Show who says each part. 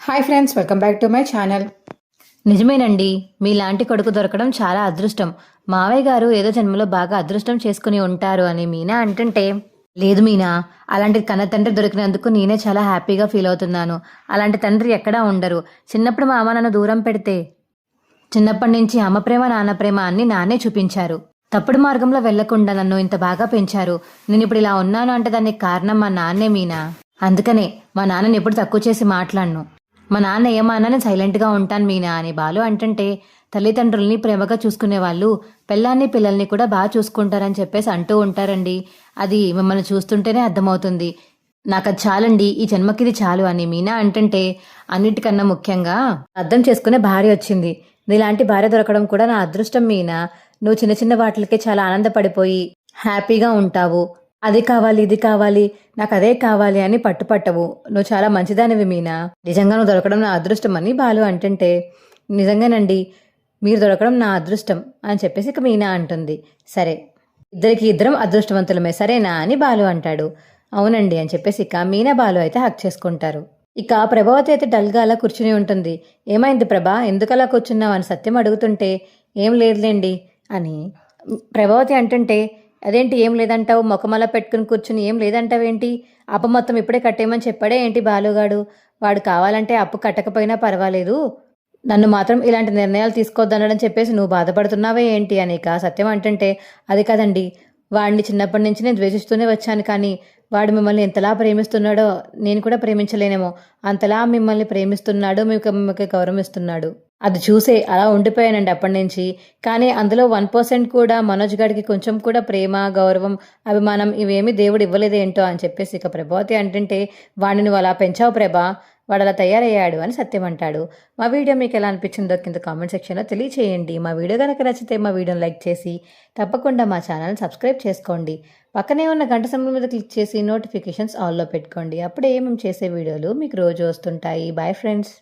Speaker 1: Hi friends, welcome back to my channel.
Speaker 2: నిజమేనండి. మీలాంటి కొడుకు దొరకడం చాలా అదృష్టం. మావయ్య గారు ఏదో జన్మలో బాగా అదృష్టం చేసుకుని ఉంటారు అని మీనా అంటుంటే, లేదు మీనా, అలాంటి కన్న తండ్రి దొరికినందుకు నేనే చాలా హ్యాపీగా ఫీల్ అవుతున్నాను. అలాంటి తండ్రి ఎక్కడా ఉండరు. చిన్నప్పుడు మా అమ్మ నన్ను దూరం పెడితే చిన్నప్పటి నుంచి అమ్మ ప్రేమ నాన్న ప్రేమ అన్ని నాన్నే చూపించారు. తప్పుడు మార్గంలో వెళ్లకుండా నన్ను ఇంత బాగా పెంచారు. నేను ఇప్పుడు ఇలా ఉన్నాను అంటే దానికి కారణం మా నాన్నే మీనా. అందుకనే మా నాన్నని ఎప్పుడు తక్కువ చేసి మాట్లాడను. మా నాన్న ఏమన్నా నేను సైలెంట్గా ఉంటాను మీనా అని బాలు అంటుంటే, తల్లిదండ్రుల్ని ప్రేమగా చూసుకునే వాళ్ళు పెళ్ళాన్ని పిల్లల్ని కూడా బాగా చూసుకుంటారని చెప్పేసి అంటూ ఉంటారండి. అది మిమ్మల్ని చూస్తుంటేనే అర్థమవుతుంది. నాకు అది చాలండి, ఈ జన్మకిది చాలు అని మీనా అంటుంటే, అన్నిటికన్నా ముఖ్యంగా అర్థం చేసుకునే భార్య వచ్చింది. నీలాంటి భార్య దొరకడం కూడా నా అదృష్టం మీనా. నువ్వు చిన్న చిన్న వాటికే చాలా ఆనందపడిపోయి హ్యాపీగా ఉంటావు. అది కావాలి ఇది కావాలి నాకు అదే కావాలి అని పట్టుపట్టవు. నువ్వు చాలా మంచిదానివి మీనా. నిజంగా నువ్వు దొరకడం నా అదృష్టం అని బాలు అంటుంటే, నిజంగానండి, మీరు దొరకడం నా అదృష్టం అని చెప్పేసి ఇక మీనా అంటుంది. సరే, ఇద్దరం అదృష్టవంతులమే సరేనా అని బాలు అంటాడు. అవునండి అని చెప్పేసి ఇక మీనా బాలు అయితే హక్ చేసుకుంటారు. ఇక ప్రభావతి అయితే డల్గా అలా కూర్చుని ఉంటుంది. ఏమైంది ప్రభా, ఎందుకు అలా కూర్చున్నావు అని సత్యం అడుగుతుంటే, ఏం లేదులేండి అని ప్రభావతి అంటుంటే, అదేంటి ఏం లేదంటావు, ముఖమలా పెట్టుకుని కూర్చుని ఏం లేదంటావేంటి, అప్పు మొత్తం ఇప్పుడే కట్టేయమని చెప్పాడే ఏంటి బాలుగాడు, వాడు కావాలంటే అప్పు కట్టకపోయినా పర్వాలేదు, నన్ను మాత్రం ఇలాంటి నిర్ణయాలు తీసుకోవద్దనడం చెప్పేసి నువ్వు బాధపడుతున్నావే ఏంటి అని ఇక సత్యం అంటుంటే, అది కాదండి, వాడిని చిన్నప్పటి నుంచి నేను ద్వేషిస్తూనే వచ్చాను, కానీ వాడు మిమ్మల్ని ఎంతలా ప్రేమిస్తున్నాడో నేను కూడా ప్రేమించలేనేమో, అంతలా మిమ్మల్ని ప్రేమిస్తున్నాడు, మీకు గౌరవిస్తున్నాడు, అది చూసే అలా ఉండిపోయానండి అప్పటి నుంచి. కానీ అందులో 1% కూడా మనోజ్ గారికి కొంచెం కూడా ప్రేమ, గౌరవం, అభిమానం ఇవేమీ దేవుడు ఇవ్వలేదేంటో అని చెప్పేసి ఇక ప్రభావతి అంటుంటే, వాడిని నువ్వు అలా పెంచావు ప్రభా, వాడు అలా తయారయ్యాడు అని సత్యం అంటాడు. మా వీడియో మీకు ఎలా అనిపించిందో కింద కామెంట్ సెక్షన్లో తెలియచేయండి. మా వీడియో కనుక నచ్చితే మా వీడియోని లైక్ చేసి తప్పకుండా మా ఛానల్ని సబ్స్క్రైబ్ చేసుకోండి. పక్కనే ఉన్న గంట సింబల్ మీద క్లిక్ చేసి నోటిఫికేషన్స్ ఆల్లో పెట్టుకోండి. అప్పుడే మేము చేసే వీడియోలు మీకు రోజు వస్తుంటాయి. Bye friends.